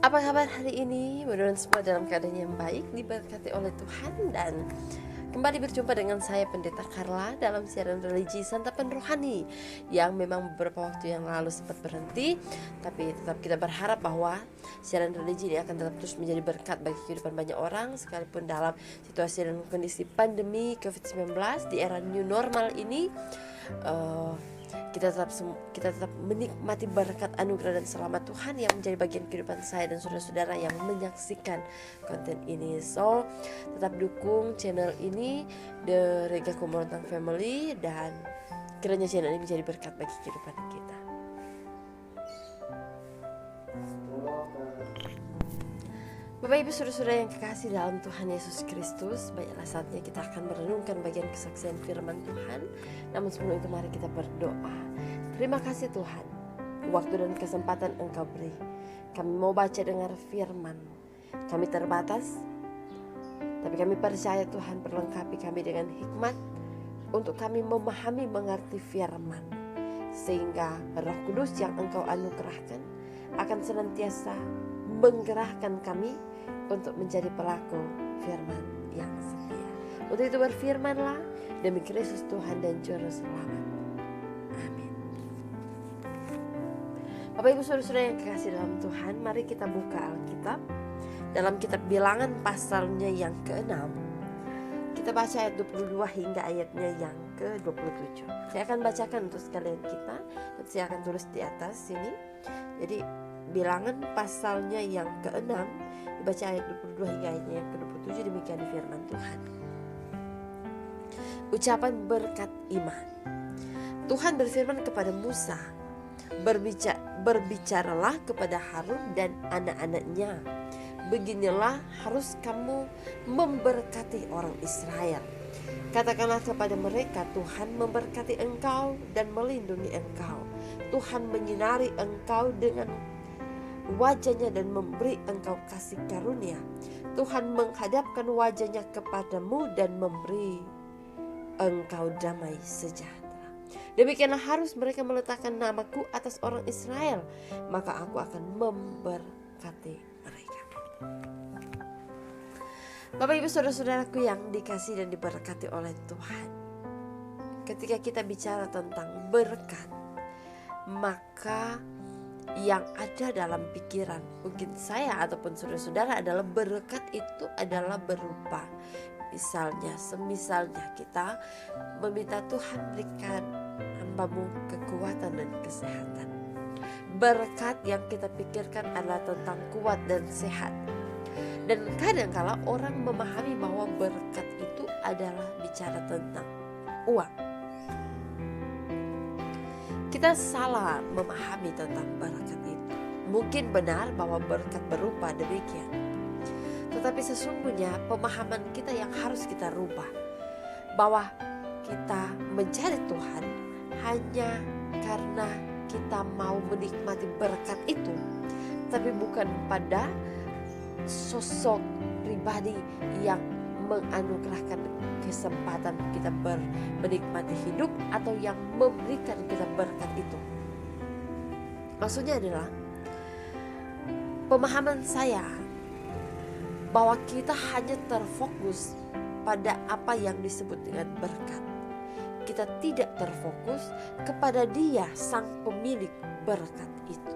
Apa kabar hari ini? Mudah-mudahan semua dalam keadaan yang baik, diberkati oleh Tuhan. Dan kembali berjumpa dengan saya Pendeta Carla dalam siaran religi santapan rohani yang memang beberapa waktu yang lalu sempat berhenti, tapi tetap kita berharap bahwa siaran religi ini akan tetap terus menjadi berkat bagi kehidupan banyak orang, sekalipun dalam situasi dan kondisi pandemi COVID-19 di era new normal ini. Kita tetap menikmati berkat anugerah dan selamat Tuhan yang menjadi bagian kehidupan saya dan saudara-saudara yang menyaksikan konten ini. So, tetap dukung channel ini, The Rega Komorontang Family, dan kiranya channel ini menjadi berkat bagi kehidupan kita. Bapak Ibu saudara-saudara yang kekasih dalam Tuhan Yesus Kristus, baiklah saatnya kita akan merenungkan bagian kesaksian firman Tuhan. Namun sebelum itu mari kita berdoa. Terima kasih Tuhan, waktu dan kesempatan Engkau beri. Kami mau baca dengar firman. Kami terbatas, tapi kami percaya Tuhan perlengkapi kami dengan hikmat untuk kami memahami mengerti firman, sehingga Roh Kudus yang Engkau anugerahkan akan senantiasa menggerakkan kami untuk menjadi pelaku firman yang setia. Untuk itu berfirmanlah, demi Kristus Tuhan dan Juru Selamat. Amin. Bapak Ibu saudara-saudara yang kekasih dalam Tuhan, mari kita buka Alkitab dalam kitab Bilangan pasalnya yang ke-6. Kita baca ayat 22 hingga ayatnya yang ke-27. Saya akan bacakan untuk sekalian kita, dan saya akan tulis di atas sini. Jadi Bilangan pasalnya yang ke-6 dibaca ayat 22 hingga ayatnya yang ke-27. Demikian firman Tuhan. Ucapan berkat iman. Tuhan berfirman kepada Musa, berbicaralah kepada Harun dan anak-anaknya. Beginilah harus kamu memberkati orang Israel. Katakanlah kepada mereka, Tuhan memberkati engkau dan melindungi engkau. Tuhan menyinari engkau dengan wajahnya dan memberi engkau kasih karunia. Tuhan menghadapkan wajahnya kepadamu dan memberi engkau damai sejahtera. Demikianlah harus mereka meletakkan namaku atas orang Israel, maka aku akan memberkati mereka. Bapak Ibu saudara-saudaraku yang dikasihi dan diberkati oleh Tuhan, ketika kita bicara tentang berkat, maka yang ada dalam pikiran mungkin saya ataupun saudara-saudara adalah berkat itu adalah berupa semisalnya kita meminta Tuhan berikan hambamu kekuatan dan kesehatan. Berkat yang kita pikirkan adalah tentang kuat dan sehat. Dan kadang-kala orang memahami bahwa berkat itu adalah bicara tentang uang. Kita salah memahami tentang berkat itu. Mungkin benar bahwa berkat berupa demikian, tetapi sesungguhnya pemahaman kita yang harus kita rubah, bahwa kita mencari Tuhan hanya karena kita mau menikmati berkat itu, tapi bukan pada sosok pribadi yang menganugerahkan kesempatan kita menikmati hidup atau yang memberikan kita berkat itu. Maksudnya adalah pemahaman saya bahwa kita hanya terfokus pada apa yang disebut dengan berkat. Kita tidak terfokus kepada Dia sang pemilik berkat itu.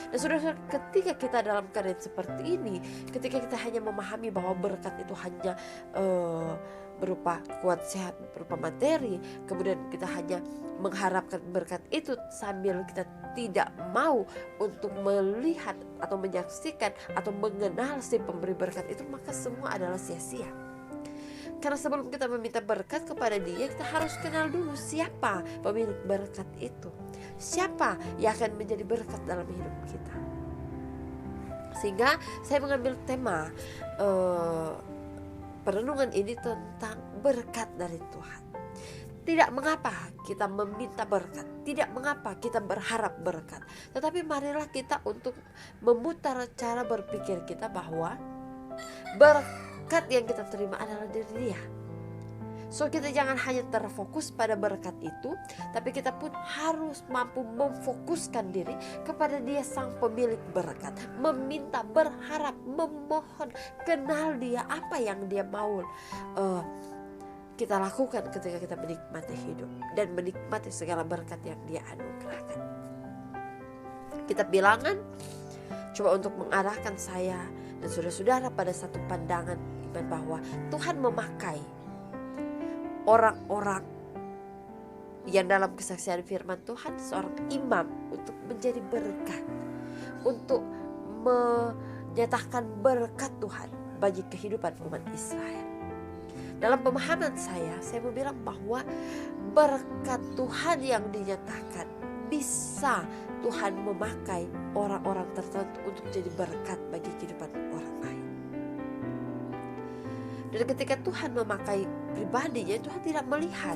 Dan saudara, ketika kita dalam keadaan seperti ini, ketika kita hanya memahami bahwa berkat itu hanya berupa kuat sehat, berupa materi, kemudian kita hanya mengharapkan berkat itu sambil kita tidak mau untuk melihat atau menyaksikan atau mengenal si pemberi berkat itu, maka semua adalah sia-sia. Karena sebelum kita meminta berkat kepada Dia, kita harus kenal dulu siapa pemilik berkat itu. Siapa yang akan menjadi berkat dalam hidup kita. Sehingga saya mengambil tema perenungan ini tentang berkat dari Tuhan. Tidak mengapa kita meminta berkat, tidak mengapa kita berharap berkat, tetapi marilah kita untuk memutar cara berpikir kita bahwa berkat yang kita terima adalah dari Dia. So kita jangan hanya terfokus pada berkat itu, tapi kita pun harus mampu memfokuskan diri kepada Dia sang pemilik berkat. Meminta, berharap, memohon, kenal Dia, apa yang Dia mau kita lakukan ketika kita menikmati hidup dan menikmati segala berkat yang Dia anugerahkan. Kitab Bilangan coba untuk mengarahkan saya dan saudara-saudara pada satu pandangan iman bahwa Tuhan memakai orang-orang yang dalam kesaksian firman Tuhan, seorang imam, untuk menjadi berkat, untuk menyatakan berkat Tuhan bagi kehidupan umat Israel. Dalam pemahaman saya mau bilang bahwa berkat Tuhan yang dinyatakan bisa Tuhan memakai orang-orang tertentu untuk jadi berkat bagi kehidupan orang lain. Dan ketika Tuhan memakai pribadinya, Tuhan tidak melihat,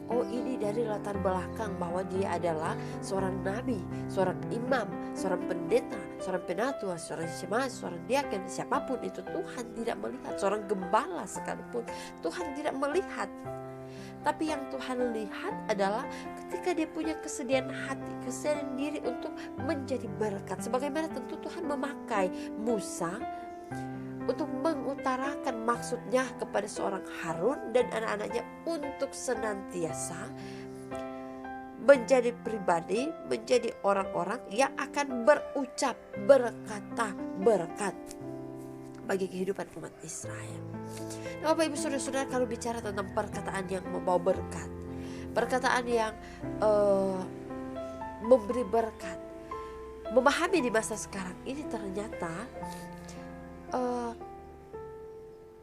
oh ini dari latar belakang bahwa dia adalah seorang nabi, seorang imam, seorang pendeta, seorang penatua, seorang jemaat, seorang diaken, siapapun itu Tuhan tidak melihat. Seorang gembala sekalipun Tuhan tidak melihat. Tapi yang Tuhan lihat adalah ketika dia punya kesediaan hati, kesediaan diri untuk menjadi berkat. Sebagaimana tentu Tuhan memakai Musa untuk mengutarakan maksudnya kepada seorang Harun dan anak-anaknya untuk senantiasa menjadi pribadi, menjadi orang-orang yang akan berucap, berkata berkat bagi kehidupan umat Israel. Nah, Bapak Ibu Saudara-saudara, kalau bicara tentang perkataan yang membawa berkat, perkataan yang memberi berkat, memahami di masa sekarang ini ternyata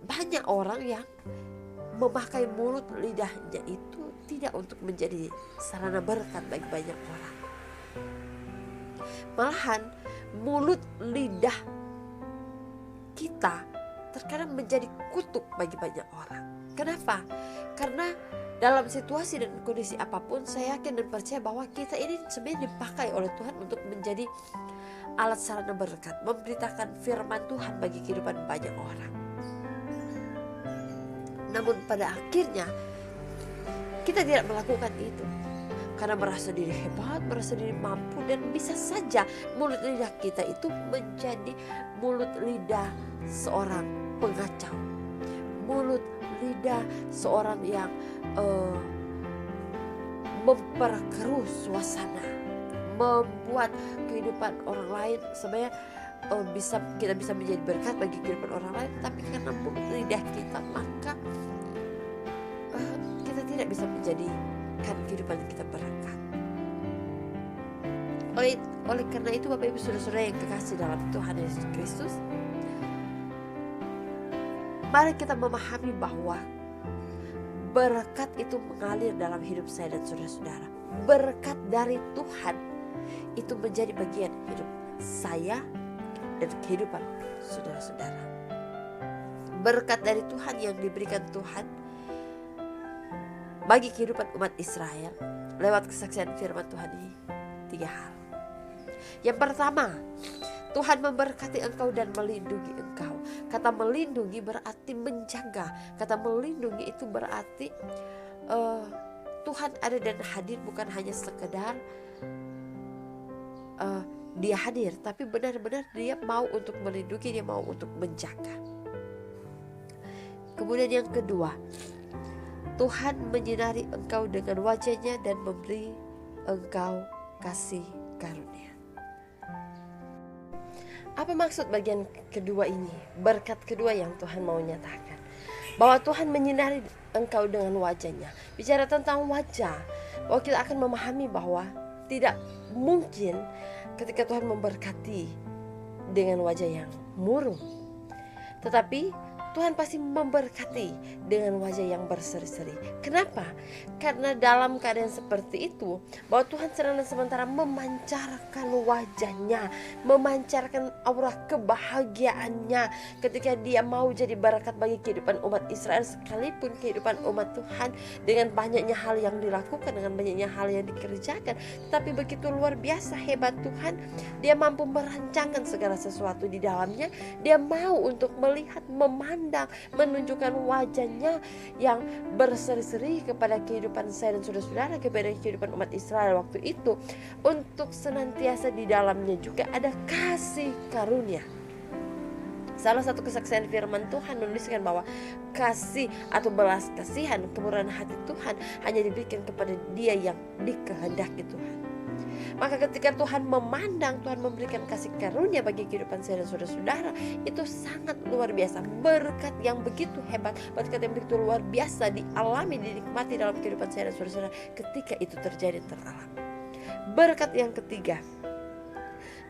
banyak orang yang memakai mulut lidahnya itu tidak untuk menjadi sarana berkat bagi banyak orang. Malahan mulut lidah kita terkadang menjadi kutuk bagi banyak orang. Kenapa? Karena dalam situasi dan kondisi apapun, saya yakin dan percaya bahwa kita ini sebenarnya dipakai oleh Tuhan untuk menjadi alat sarana berkat, memberitakan firman Tuhan bagi kehidupan banyak orang. Namun pada akhirnya kita tidak melakukan itu karena merasa diri hebat, merasa diri mampu, dan bisa saja mulut lidah kita itu menjadi mulut lidah seorang pengacau, mulut lidah seorang yang memperkeruh suasana, membuat kehidupan orang lain sebenarnya kita bisa menjadi berkat bagi kehidupan orang lain, tapi karena mulut lidah kita maka kita tidak bisa menjadikan kehidupan kita berkat. Oleh karena itu Bapak Ibu Saudara-saudara yang kekasih dalam Tuhan Yesus Kristus, mari kita memahami bahwa berkat itu mengalir dalam hidup saya dan saudara-saudara. Berkat dari Tuhan itu menjadi bagian hidup saya dan kehidupan saudara-saudara. Berkat dari Tuhan yang diberikan Tuhan bagi kehidupan umat Israel lewat kesaksian firman Tuhan ini 3 hal. Yang pertama, Tuhan memberkati engkau dan melindungi engkau. Kata melindungi berarti menjaga. Kata melindungi itu berarti Tuhan ada dan hadir, bukan hanya sekedar dia hadir, tapi benar-benar dia mau untuk melindungi, dia mau untuk menjaga. Kemudian yang kedua, Tuhan menyinari engkau dengan wajahnya dan memberi engkau kasih karunia. Apa maksud bagian kedua ini? Berkat kedua yang Tuhan mau nyatakan, bahwa Tuhan menyinari engkau dengan wajahnya. Bicara tentang wajah, bahwa kita akan memahami bahwa tidak mungkin ketika Tuhan memberkati dengan wajah yang murung, tetapi Tuhan pasti memberkati dengan wajah yang berseri-seri. Kenapa? Karena dalam keadaan seperti itu, bahwa Tuhan sedang dan sementara memancarkan wajahnya, memancarkan aura kebahagiaannya ketika dia mau jadi berkat bagi kehidupan umat Israel, sekalipun kehidupan umat Tuhan dengan banyaknya hal yang dilakukan, dengan banyaknya hal yang dikerjakan. Tapi begitu luar biasa hebat Tuhan, dia mampu merancangkan segala sesuatu di dalamnya. Dia mau untuk melihat, memandang memandang, menunjukkan wajahnya yang berseri-seri kepada kehidupan saya dan saudara-saudara, kepada kehidupan umat Israel waktu itu, untuk senantiasa di dalamnya juga ada kasih karunia. Salah satu kesaksian firman Tuhan menuliskan bahwa kasih atau belas kasihan, kemurahan hati Tuhan hanya diberikan kepada dia yang dikehendaki Tuhan. Maka ketika Tuhan memandang, Tuhan memberikan kasih karunia bagi kehidupan saya dan saudara-saudara, itu sangat luar biasa. Berkat yang begitu hebat, berkat yang begitu luar biasa dialami, dinikmati dalam kehidupan saya dan saudara-saudara ketika itu terjadi teralami. Berkat yang ketiga,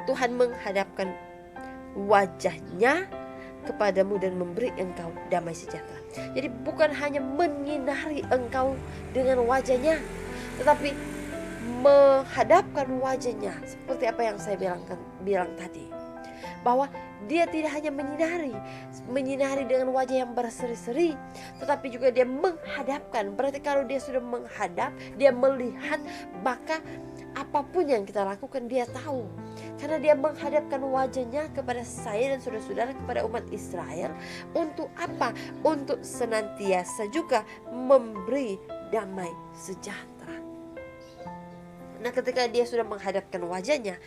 Tuhan menghadapkan wajahnya kepadamu dan memberi engkau damai sejahtera. Jadi bukan hanya menyinari engkau dengan wajahnya, tetapi menghadapkan wajahnya, seperti apa yang saya bilang tadi, bahwa dia tidak hanya menyinari dengan wajah yang berseri-seri, tetapi juga dia menghadapkan. Berarti kalau dia sudah menghadap, dia melihat, maka apapun yang kita lakukan dia tahu. Karena dia menghadapkan wajahnya kepada saya dan saudara-saudara, kepada umat Israel. Untuk apa? Untuk senantiasa juga memberi damai sejahtera. Nah, ketika dia sudah menghadapkan wajahnya,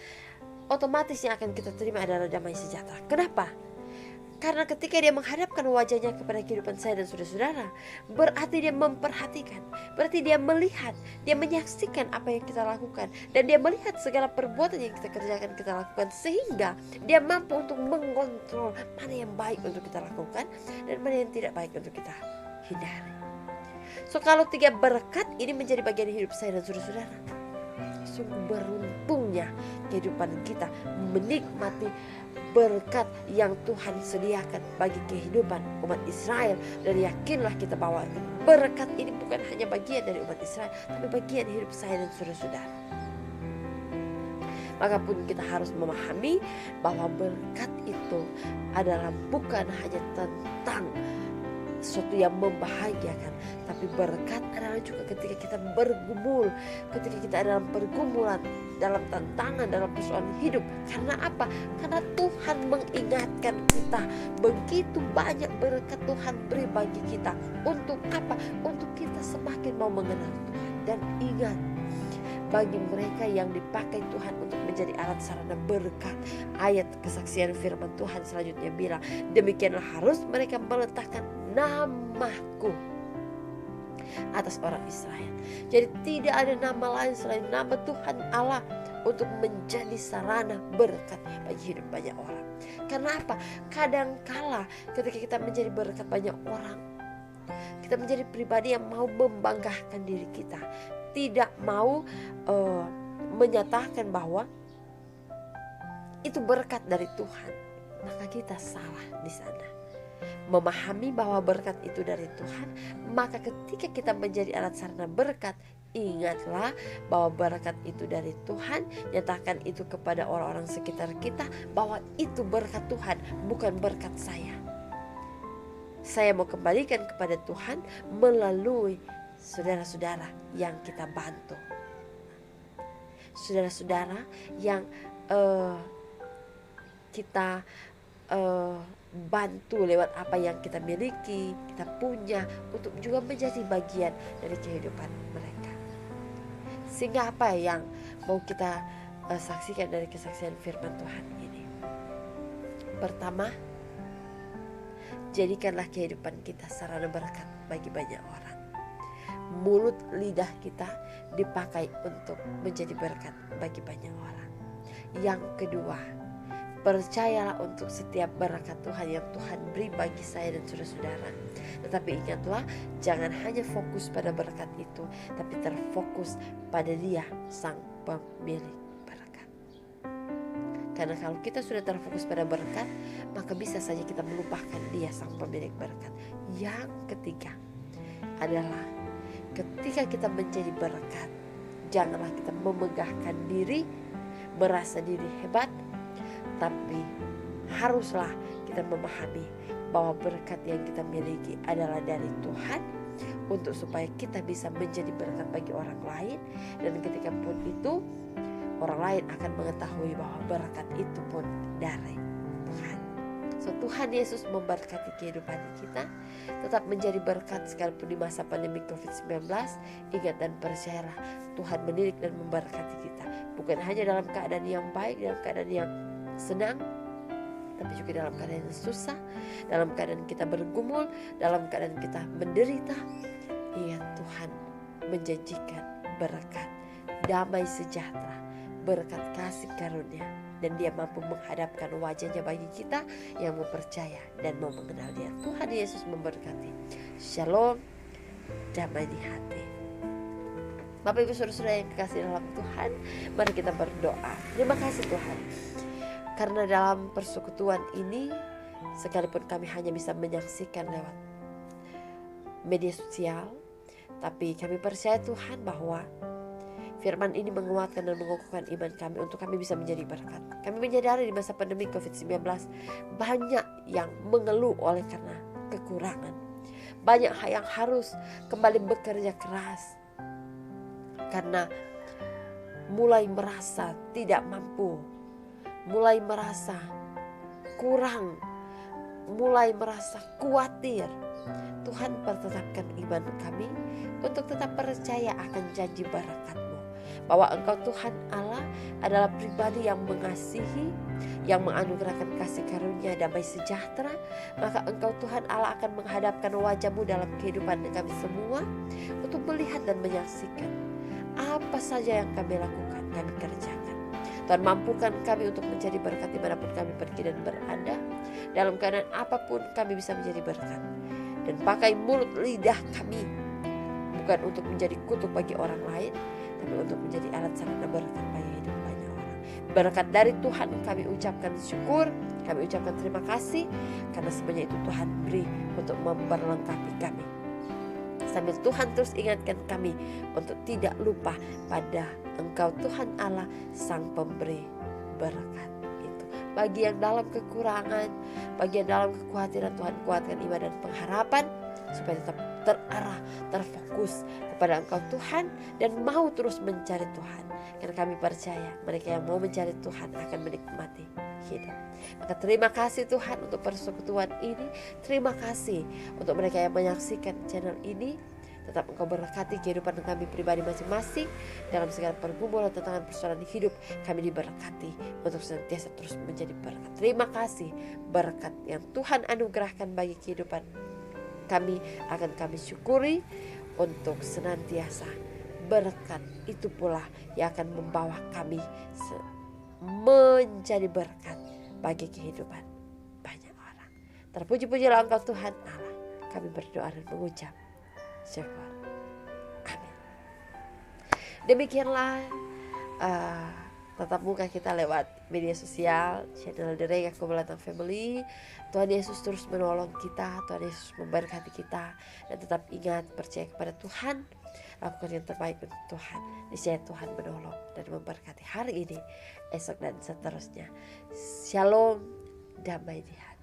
otomatis yang akan kita terima adalah damai sejahtera. Kenapa? Karena ketika dia menghadapkan wajahnya kepada kehidupan saya dan saudara-saudara, berarti dia memperhatikan, berarti dia melihat, dia menyaksikan apa yang kita lakukan, dan dia melihat segala perbuatan yang kita kerjakan, kita lakukan, sehingga dia mampu untuk mengontrol mana yang baik untuk kita lakukan dan mana yang tidak baik untuk kita hindari. So, kalau 3 berkat ini menjadi bagian hidup saya dan saudara-saudara, sungguh beruntungnya kehidupan kita menikmati berkat yang Tuhan sediakan bagi kehidupan umat Israel. Dan yakinlah kita bahwa berkat ini bukan hanya bagian dari umat Israel, tapi bagian hidup saya dan saudara-saudara. Maka pun kita harus memahami bahwa berkat itu adalah bukan hanya tentang sesuatu yang membahagiakan, tapi berkat adalah juga ketika kita bergumul, ketika kita dalam pergumulan, dalam tantangan, dalam persoalan hidup. Karena apa? Karena Tuhan mengingatkan kita, begitu banyak berkat Tuhan beri bagi kita. Untuk apa? Untuk kita semakin mau mengenal Tuhan. Dan ingat, bagi mereka yang dipakai Tuhan untuk menjadi alat sarana berkat, ayat kesaksian firman Tuhan selanjutnya bilang, demikianlah harus mereka meletakkan namaku atas orang Israel. Jadi tidak ada nama lain selain nama Tuhan Allah untuk menjadi sarana berkat bagi hidup banyak orang. Karena apa? Kadangkala ketika kita menjadi berkat banyak orang, kita menjadi pribadi yang mau membanggakan diri kita, tidak mau menyatakan bahwa itu berkat dari Tuhan, maka kita salah di sana. Memahami bahwa berkat itu dari Tuhan, maka ketika kita menjadi alat sarana berkat, ingatlah bahwa berkat itu dari Tuhan. Nyatakan itu kepada orang-orang sekitar kita bahwa itu berkat Tuhan, bukan berkat saya. Saya mau kembalikan kepada Tuhan melalui saudara-saudara yang kita bantu, saudara-saudara yang kita bantu lewat apa yang kita miliki, kita punya, untuk juga menjadi bagian dari kehidupan mereka. Sehingga apa yang mau kita saksikan dari kesaksian firman Tuhan ini? Pertama, jadikanlah kehidupan kita sarana berkat bagi banyak orang. Mulut lidah kita dipakai untuk menjadi berkat bagi banyak orang. Yang kedua, percayalah untuk setiap berkat Tuhan yang Tuhan beri bagi saya dan saudara-saudara. Tetapi ingatlah, jangan hanya fokus pada berkat itu, tapi terfokus pada Dia, Sang Pemilik berkat. Karena kalau kita sudah terfokus pada berkat, maka bisa saja kita melupakan Dia, Sang Pemilik berkat. Yang ketiga adalah ketika kita menjadi berkat, janganlah kita memegahkan diri, merasa diri hebat, tapi haruslah kita memahami bahwa berkat yang kita miliki adalah dari Tuhan, untuk supaya kita bisa menjadi berkat bagi orang lain. Dan ketika pun itu, orang lain akan mengetahui bahwa berkat itu pun dari Tuhan. So Tuhan Yesus memberkati kehidupan kita, tetap menjadi berkat sekalipun di masa pandemi COVID-19. Ingat dan percayalah, Tuhan mendidik dan memberkati kita, bukan hanya dalam keadaan yang baik, dalam keadaan yang senang, tapi juga dalam keadaan yang susah, dalam keadaan kita bergumul, dalam keadaan kita menderita. Ingat, Tuhan menjanjikan berkat, damai sejahtera, berkat kasih karunia, dan Dia mampu menghadapkan wajahnya bagi kita yang mempercaya dan mau mengenal Dia. Tuhan Yesus memberkati. Shalom, damai di hati. Bapak Ibu Saudara-saudara yang kekasih dalam Tuhan, mari kita berdoa. Terima kasih Tuhan, karena dalam persekutuan ini, sekalipun kami hanya bisa menyaksikan lewat media sosial, tapi kami percaya Tuhan bahwa firman ini menguatkan dan mengukuhkan iman kami untuk kami bisa menjadi berkat. Kami menyadari di masa pandemi COVID-19 banyak yang mengeluh oleh karena kekurangan. Banyak yang harus kembali bekerja keras karena mulai merasa tidak mampu, mulai merasa kurang, mulai merasa khawatir. Tuhan pertetapkan iman kami untuk tetap percaya akan janji berkat-Mu, bahwa Engkau Tuhan Allah adalah pribadi yang mengasihi, yang menganugerahkan kasih karunia damai sejahtera. Maka Engkau Tuhan Allah akan menghadapkan wajah-Mu dalam kehidupan kami semua untuk melihat dan menyaksikan apa saja yang kami lakukan, kami kerjakan. Tuhan, mampukan kami untuk menjadi berkat dimanapun kami pergi dan berada. Dalam keadaan apapun kami bisa menjadi berkat. Dan pakai mulut lidah kami bukan untuk menjadi kutuk bagi orang lain, tapi untuk menjadi alat sarana berkat bagi hidup banyak orang. Berkat dari Tuhan kami ucapkan syukur, kami ucapkan terima kasih, karena semuanya itu Tuhan beri untuk memperlengkapi kami. Sambil Tuhan terus ingatkan kami untuk tidak lupa pada Engkau Tuhan Allah Sang Pemberi berkat itu. Bagi yang dalam kekurangan, bagi yang dalam kekhawatiran, Tuhan kuatkan iman dan pengharapan supaya tetap terarah, terfokus kepada Engkau Tuhan dan mau terus mencari Tuhan. Karena kami percaya mereka yang mau mencari Tuhan akan menikmati hidup. Maka terima kasih Tuhan untuk persekutuan ini. Terima kasih untuk mereka yang menyaksikan channel ini. Tetap Engkau berkati kehidupan kami pribadi masing-masing. Dalam segala pergumulan tantangan persoalan hidup, kami diberkati untuk senantiasa terus menjadi berkat. Terima kasih, berkat yang Tuhan anugerahkan bagi kehidupan kami akan kami syukuri untuk senantiasa. Berkat itu pula yang akan membawa kami menjadi berkat bagi kehidupan banyak orang. Terpuji-pujilah Engkau Tuhan Allah. Kami berdoa dan mengucap syukur. Amin. Demikianlah tatap muka kita lewat media sosial, channel The Rega Kebelatang Family. Tuhan Yesus terus menolong kita, Tuhan Yesus memberkati kita, dan tetap ingat percaya kepada Tuhan, lakukan yang terbaik untuk Tuhan. Niscaya Tuhan menolong dan memberkati hari ini, esok dan seterusnya. Shalom, damai di hati.